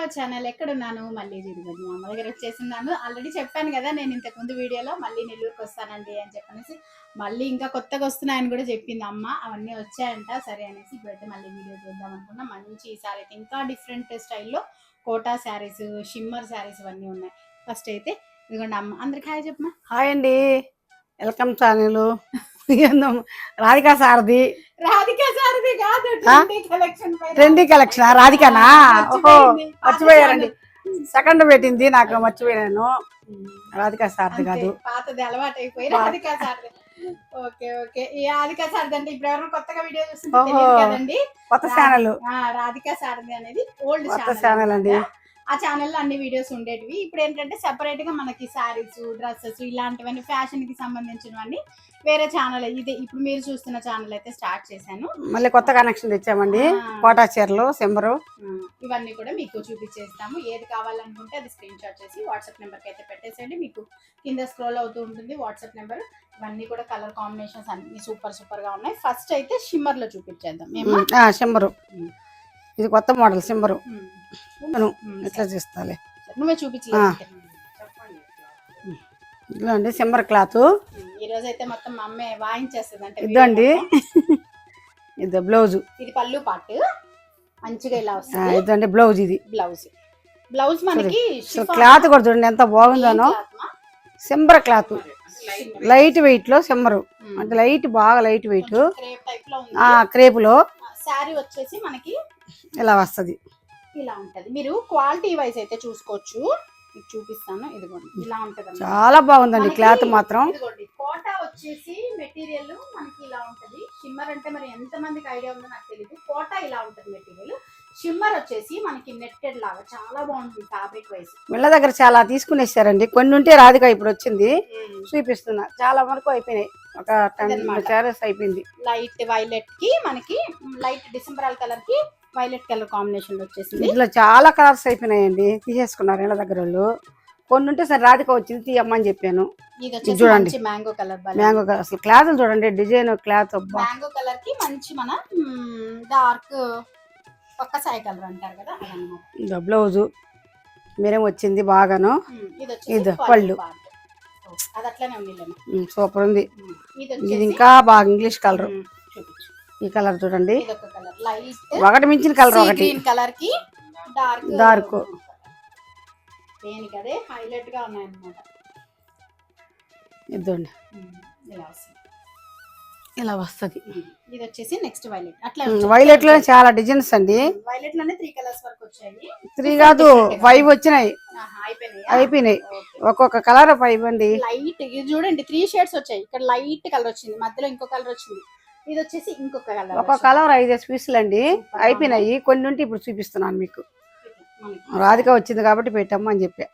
Our channel. ఎక్కడున్నాను మళ్ళీ ఇదిగోండి మా అమ్మ దగ్గర వచ్చేసినాను. ఆల్రెడీ చెప్పాను కదా నేను ఇంతకుముందు వీడియోలో మళ్ళీ నెల్లూరుకి వస్తానండి అని చెప్పనేసి, మళ్ళీ ఇంకా కొత్తగా వస్తున్నాయని కూడా చెప్పింది అమ్మ. అవన్నీ వచ్చాయంట. సరే అనేసి ఇప్పుడైతే మళ్ళీ వీడియో చేద్దాం అనుకున్నా. మంచి ఈసారి అయితే ఇంకా డిఫరెంట్ స్టైల్లో కోటా శారీస్, షిమ్మర్ శారీస్ ఇవన్నీ ఉన్నాయి. ఫస్ట్ అయితే ఇదిగోండి అమ్మ. అందరికి హాయ్ చెప్పమ్మా. హాయ్ అండి, వెల్కమ్ ఛానల్. రాధికా సారథి. రాధికా సారథి కాదు, ట్రెండీ కలెక్షన్. ట్రెండీ కలెక్షన్ రాధికానా? ఓహో, మర్చిపోయారండి. సెకండ్ పెట్టింది నాకు, మర్చిపోయాను. రాధికా సారథి కాదు, పాతది అలవాటు అయిపోయి రాధికా సారథి. Okay okay. ఈ రాధికా సారథి అంటే ఇప్పుడు ఎవరైనా కొత్తగా వీడియో చూస్తుంటే కదండి, కొత్త ఛానల్. రాధికా సారథి అనేది ఓల్డ్ ఛానల్ అండి. ఆ ఛానల్లో అన్ని వీడియోస్ ఉండేటివి. ఇప్పుడు ఏంటంటే సెపరేట్ గా మనకి శారీస్, డ్రెస్సెస్ ఇలాంటివన్నీ ఫ్యాషన్ కి సంబంధించినవన్నీ వేరే ఛానల్. ఇది ఇప్పుడు మీరు చూస్తున్న ఛానల్ అయితే స్టార్ట్ చేశాను. మళ్ళీ కొత్త కనెక్షన్ తెచ్చామండి. కోటా చీరలు, సెంబరు ఇవన్నీ కూడా మీకు చూపించేస్తాము. ఏది కావాలనుకుంటే అది స్క్రీన్ షాట్ చేసి వాట్సాప్ నెంబర్కి అయితే పెట్టేసేయండి. మీకు కింద స్క్రోల్ అవుతూ ఉంటుంది వాట్సాప్ నెంబర్. ఇవన్నీ కూడా కలర్ కాంబినేషన్స్ అన్ని సూపర్ గా ఉన్నాయి. ఫస్ట్ అయితే షిమ్మర్ లో చూపించేద్దాం మేము. షిమ్మరు, ఇది కొత్త మోడల్ షిమ్మరు. ఎట్లా చేస్తాలే, నువ్వే చూపించలేదు ఇదిగోండి షిమ్మర్ క్లాత్. ఈ రోజు అయితే మొత్తం మా అమ్మే వాయించేస్తుంది. అంటే ఇదండి, ఇది బ్లౌజ్. ఇది పళ్ళు పాటు మంచిగా ఇలా వస్తుంది. ఇదండి బ్లౌజ్. ఇది బ్లౌజ్ మనకి క్లాత్ కూడా చూడండి ఎంత బాగుందనో. షిమ్మర్ క్లాత్, లైట్ వెయిట్ లో షిమ్మరు. అంటే లైట్, బాగా లైట్ వెయిట్ క్రేప్ లో. శారీ వచ్చేసి మనకి ఇలా వస్తుంది, ఇలా ఉంటది. మీరు క్వాలిటీ వైజ్ అయితే చూసుకోవచ్చు. చూపిస్తాను. ఇదిగోండి ఇలా ఉంటది. చాలా బాగుందండి క్లాత్ మాత్రం. ఇదిగోండి కోటా వచ్చేసి మెటీరియల్ మనకి ఇలా ఉంటది. షిమ్మర్ అంటే మరి ఎంత మందికి ఐడియా ఉందో నాకు తెలియదు. కోటా ఇలా ఉంటది మెటీరియల్. షిమ్మర్ వచ్చేసి మనకి నెట్టెడ్ లాగా చాలా బాగుంటుంది ఫ్యాబ్రిక్ వైజ్. వీళ్ళ దగ్గర చాలా తీసుకునేసారండి. కొన్ని ఉంటే రాధిక ఇప్పుడు వచ్చింది చూపిస్తున్నా. చాలా వరకు అయిపోయినాయి, ఒక 10 శారీస్ అయిపోయింది. లైట్ వైలెట్ కి మనకి లైట్ డిసెంబరల్ కలర్ కి వైలెట్ కలర్ కాంబినేషన్ వచ్చేసింది. ఇట్లా చాలా కలర్స్ అయిపోయినాయండి, తీసేసుకున్నారు వీళ్ళ దగ్గర వాళ్ళు. కొన్ని ఉంటే సరే రాధిక వచ్చింది తీయమ్మని చెప్పాను. చూడండి మ్యాంగో కలర్. మ్యాంగో కలర్ అసలు క్లాత్ చూడండి, డిజైన్ క్లాత్ మ్యాంగో కలర్ కి మంచి మన డార్క్ పక్క సాయి కలర్ అంటారు కదా అదన్నమాట. బ్లౌజ్ మీరేం వచ్చింది బాగాను. ఇది పళ్ళు అది అట్లనే ఉంది, సూపర్ ఉంది. ఇది ఇంకా బాగా ఇంగ్లీష్ కలర్. ఈ కలర్ చూడండి, ఒకటి మించిన కలర్. ఒకటి కలర్ కి డార్క్ దేనికి అదే హైలైట్ గా ఉన్నాయన్నమాట. ఇదండి ఇలా వస్తుంది. ఇది వచ్చేసి నెక్స్ట్ వైలెట్. అట్లా వైలెట్ లో చాలా డిజైన్స్ అండి. వైలెట్ లోనే 3 కలర్స్ వరకు వచ్చాయి. 3 కాదు 5 వచ్చినాయి, అయిపోయినాయి. ఒక్కొక్క కలర్ 5 అండి. లైట్ ఇది చూడండి 3 షేడ్స్ వచ్చాయి. ఇక్కడ లైట్ కలర్ వచ్చింది, మధ్యలో ఇంకో కలర్ వచ్చింది. ఇది వచ్చేసి ఇంకొక కలర్. ఒక కలర్ 5 పీసులు అండి, అయిపోయినాయి. కొన్ని ఉంటే ఇప్పుడు చూపిస్తున్నాను మీకు. రాధిక వచ్చింది కాబట్టి పెట్టాము అని చెప్పా.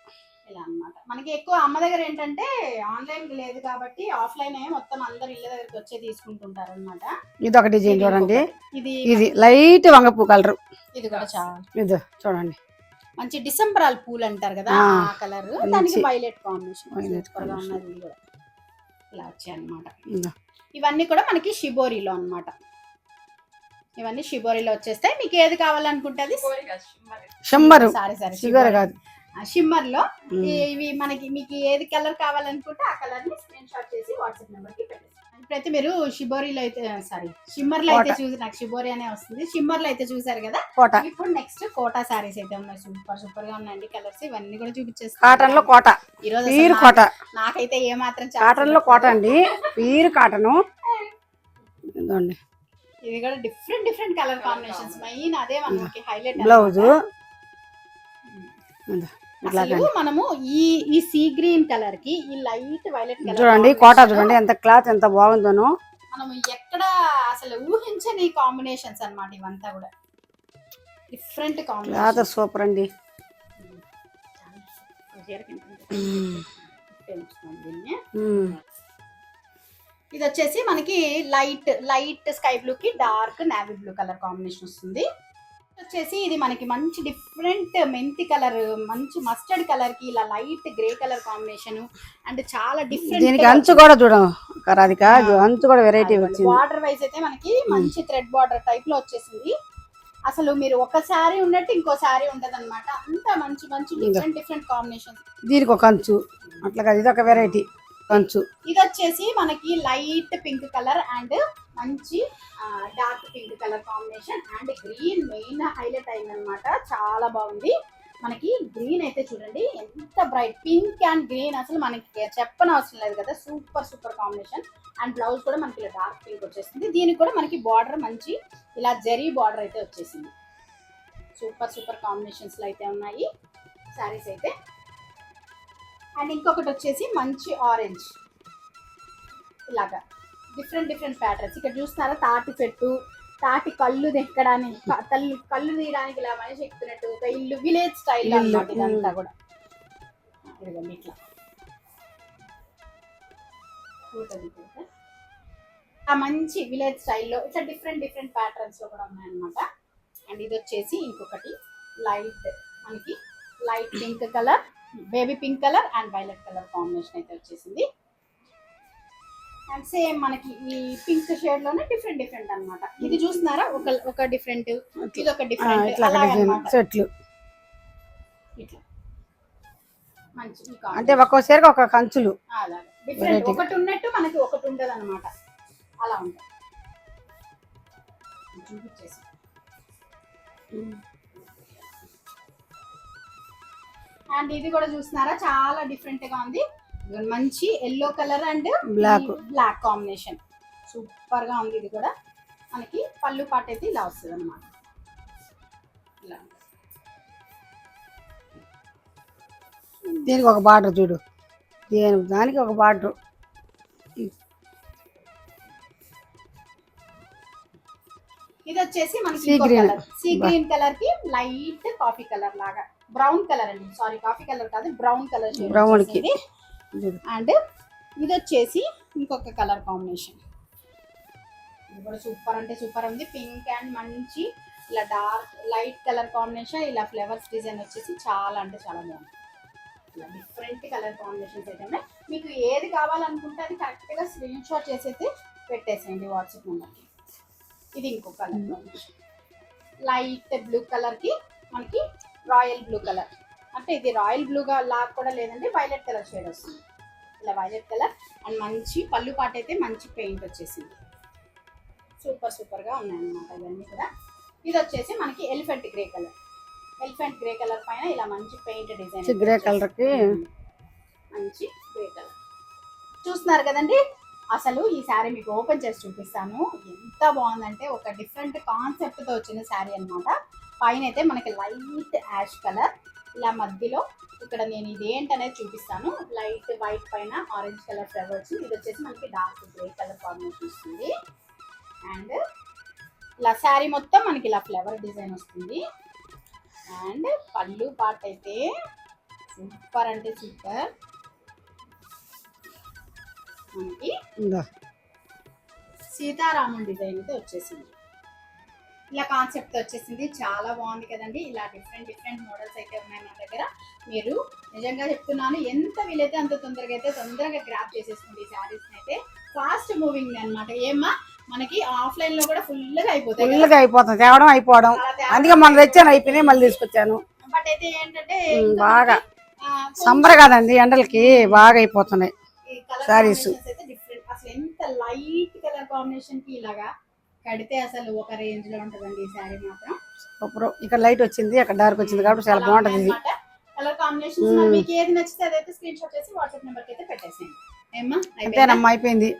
ఇలా అన్నమాట. మనకి ఎక్కువ అమ్మ దగ్గర ఏంటంటే ఆన్లైన్ లేదు కాబట్టి ఆఫ్లైన్ మొత్తం అందరు ఇళ్ళ దగ్గరికి వచ్చే తీసుకుంటుంటారు అనమాట. ఇది ఒక డిజైన్ చూడండి, ఇది లైట్ వంగపూ కలర్. ఇది కూడా చాలా ఇది చూడండి, మంచి డిసెంబరాల్ పూలు అంటారు కదా ఆ కలర్. దానికి వైలెట్ కాంబినేషన్ సూపర్ గా ఉన్నది. ఇది కూడా ఇలా వచ్చాయి అన్నమాట. ఇవన్నీ కూడా మనకి షిబోరిలో అన్నమాట. ఇవన్నీ షిబోరిలో వచ్చేస్తాయి. మీకు ఏది కావాలనుకుంటే అది షిమ్మర్. షిబోరి కాదు, షిమ్మర్ లో. ఇవి మనకి మీకు ఏది కలర్ కావాలనుకుంటే ఆ కలర్ ని స్క్రీన్ షాట్ చేసి వాట్సాప్ నెంబర్ కి పెట్టేసి. ఇప్పుడైతే మీరు షిబోరిలో అయితే షిమ్మర్ లో అయితే చూసి, నాకు షిబోరి అనే వస్తుంది. షిమ్మర్ లో అయితే చూసారు కదా. ఇప్పుడు నెక్స్ట్ కోటా సారీస్ అయితే ఉన్నాయి. సూపర్ గా ఉన్నాయండి కలర్స్. ఇవన్నీ కూడా చూపించేస్తాను. కాటన్ లో కోట, ప్యూర్ కోట. నాకైతే ఏ మాత్రం కాటన్ లో కోట అండి, ప్యూర్ కాటన్. ఇది కూడా డిఫరెంట్ కలర్ కాంబినేషన్స్. మెయిన్ అదే మనకి హైలైట్. బ్లౌజ్ మనము ఈ సీ గ్రీన్ కలర్ కి ఈ లైట్ వైలెట్ కలర్ చూడండి. కోట చూడండి ఎంత క్లాత్ ఎంత బాగుందనో. మనం ఎక్కడ అసలు ఊహించని కాంబినేషన్స్ అన్నమాట. ఇవంతా కూడా డిఫరెంట్ కాంబినేషన్. సూపర్ అండి. ఇది వచ్చేసి మనకి లైట్ స్కై బ్లూ కి dark navy blue colour combination వస్తుంది. వచ్చేసి ఇది మనకి మంచి డిఫరెంట్ మెంతి కలర్, మంచి మస్టర్డ్ కలర్ కి ఇలా light grey colour combination. And చాలా డిఫరెంట్. దీనికి అంచు కూడా చూడండి రాధిక, అంచు కూడా వెరైటీ వచ్చింది. బార్డర్ వైజ్ అయితే మనకి మంచి థ్రెడ్ బార్డర్ టైప్ లో వచ్చేసింది. అసలు మీరు ఒక శారీ ఉన్నట్టు ఇంకో శారీ ఉంటది అనమాట. అంత మంచి మంచి డిఫరెంట్ కాంబినేషన్. దీనికి ఒక కంచు అట్లా కాదు, ఇది ఒక వెరైటీ కంచు. ఇది వచ్చేసి మనకి లైట్ పింక్ కలర్ అండ్ మంచి dark pink colour combination and green main highlight అయింది అనమాట. చాలా బాగుంది. మనకి గ్రీన్ అయితే చూడండి ఎంత బ్రైట్, పింక్ అండ్ గ్రీన్ అసలు మనకి చెప్పనవసరం లేదు కదా. Super super combination. And blouse కూడా మనకి ఇలా డార్క్ పింక్ వచ్చేసింది. దీనికి కూడా మనకి బార్డర్ మంచి ఇలా జరీ బార్డర్ అయితే వచ్చేసింది. సూపర్ సూపర్ కాంబినేషన్స్ లో అయితే ఉన్నాయి శారీస్ అయితే. అండ్ ఇంకొకటి వచ్చేసి మంచి ఆరెంజ్, ఇలాగా డిఫరెంట్ ప్యాటర్న్స్. ఇక్కడ చూస్తున్నారా తాటి చెట్టు, తాటి కళ్ళు ఎక్కడానికి కళ్ళు తీయడానికి ఇలా మనిషి ఎక్కుతున్నట్టు ఒక ఇల్లు విలేజ్ స్టైల్ అన్నమాట ఇదంతా కూడా. ఇదిగోండి ఇట్లా మంచి విలేజ్ స్టైల్లో ఇట్లా డిఫరెంట్ ప్యాటర్న్స్ లో కూడా ఉన్నాయన్నమాట. అండ్ ఇది వచ్చేసి ఇంకొకటి లైట్ మనకి light pink colour, baby pink colour and violet colour combination అయితే వచ్చేసింది. అండ్ సేమ్ మనకి ఈ పింక్ షేడ్ లోనే డిఫరెంట్ అన్నమాట. ఇది చూస్తున్నారా ఒక డిఫరెంట్, ఇది ఒక డిఫరెంట్ చెట్లు ఇట్లా మంచి అంటే ఒక్కోసారి ఒక కంచులు అలాగే డిఫరెంట్, ఒకటి ఉన్నట్టు మనకి ఒకటి ఉండదు అనమాట. అలా ఉంటుంది. చూపించేసి అండ్ ఇది కూడా చూస్తున్నారా చాలా డిఫరెంట్ గా ఉంది. మంచి yellow colour and black combination super గా ఉంది. ఇది కూడా మనకి పళ్ళు పాట అయితే ఇలా వస్తుంది అనమాట. ఇలా దీనికి ఒక బార్డర్ చూడు, దానికి ఒక బార్డర్. ఇది వచ్చేసి మనకి సీ గ్రీన్ కలర్ కి లైట్ కాఫీ కలర్ లాగా, బ్రౌన్ కలర్ అండి, సారీ కాఫీ కలర్ కాదు బ్రౌన్ కలర్ షేడ్. అండ్ ఇది వచ్చేసి ఇంకొక కలర్ కాంబినేషన్. ఇది కూడా సూపర్ అంటే సూపర్ ఉంది. పింక్ అండ్ మంచి ఇలా డార్క్ లైట్ కలర్ కాంబినేషన్, ఇలా ఫ్లవర్స్ డిజైన్ వచ్చేసి చాలా అంటే చాలా బాగుంది. ఇలా డిఫరెంట్ కలర్ కాంబినేషన్స్ అయితే ఉన్నాయి. మీకు ఏది కావాలనుకుంటే అది కరెక్ట్గా స్క్రీన్ షాట్ చేసి అయితే పెట్టేసేయండి వాట్సాప్ నెంబర్కి. ఇది ఇంకో కలర్ కాంబినేషన్ లైట్ బ్లూ కలర్కి మనకి రాయల్ బ్లూ కలర్, అంటే ఇది రాయల్ బ్లూగా లాగా కూడా లేదండి, వైలెట్ కలర్ షేడ్ వస్తుంది. ఇలా వైలెట్ కలర్ అండ్ మంచి పళ్ళు పాట అయితే మంచి పెయింట్ వచ్చేసింది. సూపర్గా ఉన్నాయన్నమాట ఇవన్నీ కూడా. ఇది వచ్చేసి మనకి ఎలిఫెంట్ గ్రే కలర్ పైన ఇలా మంచి పెయింట్ డిజైన్, గ్రే కలర్ కి మంచి గ్రే కలర్. చూస్తున్నారు కదండి, అసలు ఈ శారీ మీకు ఓపెన్ చేసి చూపిస్తాను. ఎంత బాగుందంటే ఒక డిఫరెంట్ కాన్సెప్ట్ తో వచ్చిన శారీ అన్నమాట. పైన అయితే మనకి లైట్ యాష్ కలర్, ఇలా మధ్యలో ఇక్కడ నేను ఇది ఏంటనేది చూపిస్తాను. లైట్ వైట్ పైన ఆరెంజ్ కలర్ ఫ్లవర్స్. ఇది వచ్చేసి మనకి డార్క్ గ్రే కలర్ కాంబినేషన్ వస్తుంది. అండ్ ఇలా శారీ మొత్తం మనకి ఇలా ఫ్లవర్ డిజైన్ వస్తుంది. అండ్ పళ్ళు పాట అయితే సూపర్ అంటే సూపర్. మనకి సీతారామున్ డిజైన్ అయితే వచ్చేసింది. ఇలా కాన్సెప్ట్ వచ్చేసింది. చాలా బాగుంది కదండి. ఇలా డిఫరెంట్ మోడల్స్ అయితే ఉన్నాయి నా దగ్గర. మీరు నిజంగా చెప్తున్నాను, ఎంత వీలైతే అంత తొందరగా గ్రాప్ చేసేసుకోండి ఈ శారీస్ అయితే. ఫాస్ట్ మూవింగ్ అన్నమాట. ఏమ్మా మనకి ఆఫ్లైన్ లో కూడా ఫుల్గా అయిపోతుంది తేవడం అయిపోవడం. అందుకే మనం తెచ్చాను, అయిపోయినాయి మళ్ళీ తీసుకొచ్చాను. బట్ అయితే ఏంటంటే బాగా సమ్మర్ కదండి, ఎండలకి బాగా అయిపోతున్నాయి శారీస్. డిఫరెంట్ అసలు ఎంత లైట్ కలర్ కాంబినేషన్ కి ఇలాగా కడితే అసలు ఒక రేంజ్ లో ఉంటదండి ఈ శారీ మాత్రం. ఇక్కడ లైట్ వచ్చింది, అక్కడ డార్క్ వచ్చింది కాబట్టి చాలా బాగుంటది కలర్ కాంబినేషన్స్. మీకు ఏది నచ్చితే అదైతే స్క్రీన్ షాట్ చేసి వాట్సాప్ నెంబర్ కి అయితే పెట్టేసేయండి. అంతేనమ్మా, అయిపోయింది.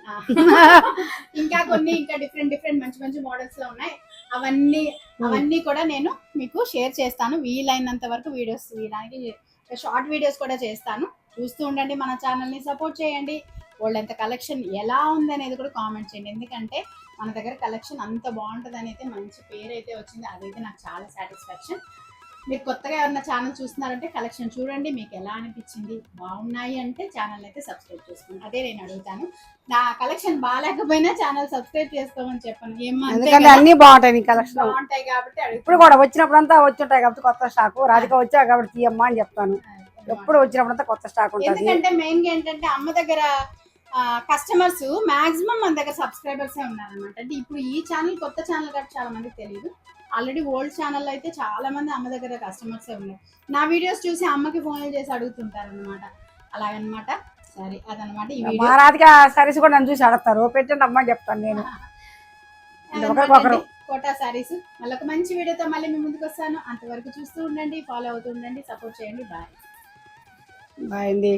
ఇంకా కొన్ని ఇంకా డిఫరెంట్ మంచి మోడల్స్ లో ఉన్నాయి. అవన్నీ కూడా నేను మీకు షేర్ చేస్తాను. వీలైనంత వరకు వీడియోస్ తీయడానికి షార్ట్ వీడియోస్ కూడా చేస్తాను. చూస్తూ ఉండండి, మన ఛానల్ని సపోర్ట్ చేయండి. వాళ్ళంత కలెక్షన్ ఎలా ఉంది అనేది కూడా కామెంట్ చేయండి. ఎందుకంటే మన దగ్గర కలెక్షన్ అంత బాగుంటుంది అని అయితే మంచి పేరు అయితే వచ్చింది. అదైతే నాకు చాలా సాటిస్ఫాక్షన్. మీరు కొత్తగా ఎవరైనా ఛానల్ చూస్తున్నారంటే కలెక్షన్ చూడండి, మీకు ఎలా అనిపించింది, బాగున్నాయి అంటే ఛానల్ అయితే సబ్స్క్రైబ్ చేసుకోండి. అదే నేను అడుగుతాను. నా కలెక్షన్ బాగాలేకపోయినా ఛానల్ సబ్స్క్రైబ్ చేసుకోమని చెప్పను. అన్ని బాగుంటాయి, కలెక్షన్ బాగుంటాయి కాబట్టి. ఇప్పుడు కూడా వచ్చినప్పుడు అంతా వచ్చుంటాయి కాబట్టి కొత్త స్టాక్ రాధిక వచ్చా కాబట్టి తీయమ్మా అని చెప్తాను. ఎప్పుడు వచ్చినప్పుడంతా కొత్త స్టాక్ ఉంటుంది. ఎందుకంటే మెయిన్ గా ఏంటంటే అమ్మ దగ్గర కస్టమర్స్ మాక్సిమం మన దగ్గర సబ్స్క్రైబర్సే ఉన్నారనమాట. అంటే ఇప్పుడు ఈ ఛానల్ కొత్త ఛానల్ కాబట్టి చాలా మందికి తెలియదు. ఆల్రెడీ ఓల్డ్ ఛానల్ అయితే చాలా మంది అమ్మ దగ్గర కస్టమర్స్ ఉన్నారు. నా వీడియోస్ చూసి అమ్మకి ఫోన్లు చేసి అడుగుతుంటారు అనమాట. అలాగనమాట. సరే అదనమాట ఈ వీడియో. మా రాధిక సారీస్ కూడా నన్ను చూసి అడతారు, పెట్టండి అమ్మ చెప్తాను నేను. ఒకరికొకరు కోటా సారీస్. మళ్ళీ ఒక మంచి వీడియోతో మళ్ళీ మీ ముందుకు వస్తాను. అంతవరకు చూస్తూ ఉండండి, ఫాలో అవుతూ ఉండండి, సపోర్ట్ చేయండి. బాయ్. బాయ్ అండి.